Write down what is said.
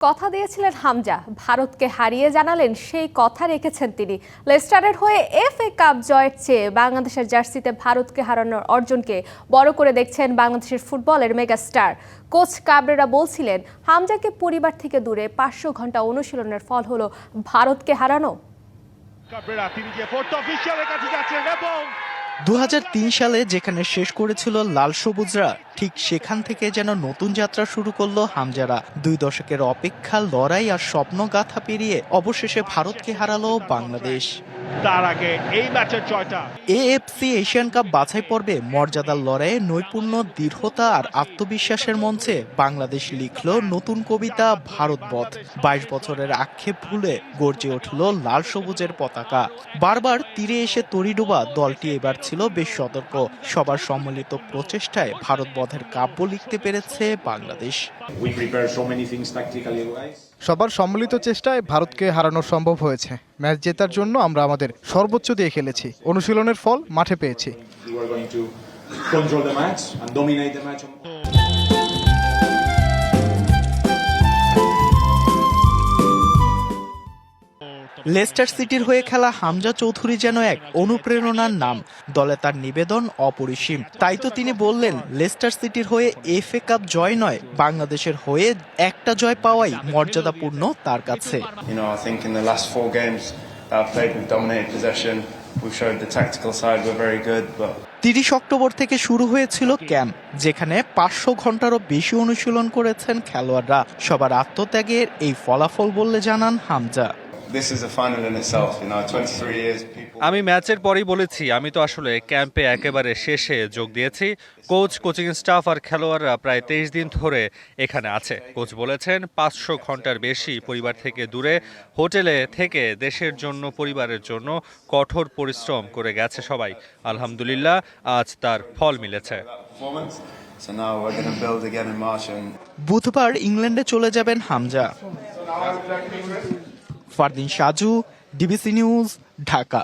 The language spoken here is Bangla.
কথা দিয়েছিলেন হামজা, ভারতকে হারিয়ে জানালেন সেই কথা রেখেছেন তিনি। লেস্টারের হয়ে এফএ কাপ জয়ের চেয়ে বাংলাদেশের জার্সিতে ভারতকে হারানোর অর্জনকে বড় করে দেখছেন বাংলাদেশের ফুটবলের মেগা স্টার। কোচ কাবরেরা বলছিলেন, হামজাকে পরিবার থেকে দূরে 500 ঘন্টা অনুশীলনের ফল হলো ভারতকে হারানো। 2003 সালে যেখানে শেষ করেছিল লাল সবুজরা, ঠিক সেখান থেকে যেন নতুন যাত্রা শুরু করলো হামজারা। 2 দশকের অপেক্ষা, লড়াই আর স্বপ্নগাথা পেরিয়ে অবশেষে ভারতকে হারালো বাংলাদেশ। তার আগে এই ম্যাচের জয়টা এএফসি এশিয়ান কাপ বাছাই পর্বে মর্যাদার লড়াইয়ে নৈপুণ্য, দৃঢ়তা আর আত্মবিশ্বাসের মঞ্চে বাংলাদেশ লিখলো নতুন কবিতা ভারতবধ। 22 বছরের আক্ষেপ ভুলে গর্জে উঠল লাল সবুজের পতাকা। বারবার তীরে এসে তড়িডোবা দলটি এবার ছিল বেশ সতর্ক। সবার সম্মিলিত প্রচেষ্টায় ভারতবধের কাব্য লিখতে পেরেছে বাংলাদেশ। সবার সম্মিলিত চেষ্টায় ভারতকে হারানো সম্ভব হয়েছে। ম্যাচ জেতার জন্য আমরা আমাদের সর্বোচ্চ দিয়ে খেলেছি। অনুশীলনের ফল মাঠে পেয়েছি। লেস্টার সিটির হয়ে খেলা হামজা চৌধুরী যেন এক অনুপ্রেরণার নাম। দলে তার নিবেদন অপরিসীম। তাই তো তিনি বললেন, লেস্টার সিটির হয়ে এফএ কাপ জয় নয়, বাংলাদেশের হয়ে একটা জয় পাওয়াই মর্যাদাপূর্ণ তার কাছে। 30 অক্টোবর থেকে শুরু হয়েছিল ক্যাম্প, যেখানে 500 ঘন্টারও বেশি অনুশীলন করেছেন খেলোয়াড়রা। সবার আত্মত্যাগের এই ফলাফল বললে জানান হামজা। আমি ম্যাচের পরই বলেছি, আমি তো আসলে ক্যাম্পে একেবারে শেষে যোগ দিয়েছি। কোচ, কোচিং স্টাফ আর খেলোয়াড়রা প্রায় 23 দিন ধরে এখানে আছে। কোচ বলেছেন, 500 ঘন্টার বেশি পরিবার থেকে দূরে, হোটেলে থেকে দেশের জন্য, পরিবারের জন্য কঠোর পরিশ্রম করে গেছে সবাই। আলহামদুলিল্লাহ, আজ তার ফল মিলেছে। বুধবার ইংল্যান্ডে চলে যাবেন হামজা। Fardin Saju, DBC news, Dhaka.